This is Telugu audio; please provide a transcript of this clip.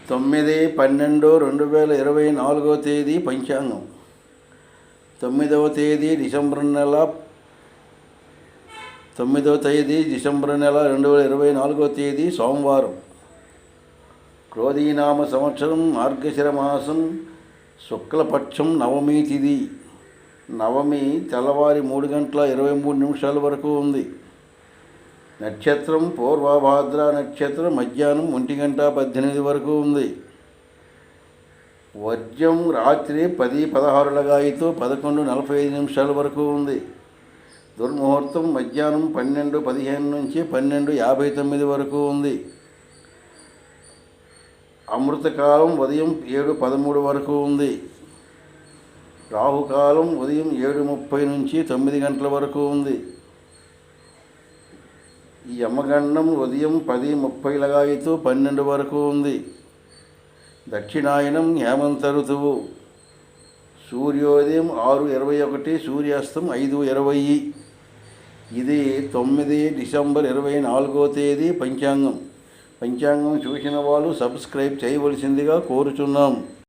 9/12/2024 తేదీ పంచాంగం. 9వ తేదీ డిసెంబర్ నెల 2024 తేదీ సోమవారం. క్రోధీనామ సంవత్సరం, మార్గశిర మాసం, శుక్లపక్షం, నవమి తిథి. నవమి తెల్లవారి 3:23 వరకు ఉంది. నక్షత్రం పూర్వభాద్ర నక్షత్రం మధ్యాహ్నం 1:18 వరకు ఉంది. వర్జ్యం రాత్రి 10:16 11:45 వరకు ఉంది. దుర్ముహూర్తం మధ్యాహ్నం 12:15 నుంచి 12:59 వరకు ఉంది. అమృతకాలం ఉదయం 7:13 వరకు ఉంది. రాహుకాలం ఉదయం 7:30 నుంచి 9 గంటల వరకు ఉంది. యమగండం ఉదయం 10:30 12 వరకు ఉంది. దక్షిణాయనం హేమంత ఋతువు. సూర్యోదయం 6:21, సూర్యాస్తం 5:20. ఇది 9 డిసెంబర్ 2024 తేదీ పంచాంగం. పంచాంగం చూసిన వాళ్ళు సబ్స్క్రైబ్ చేయవలసిందిగా కోరుచున్నాం.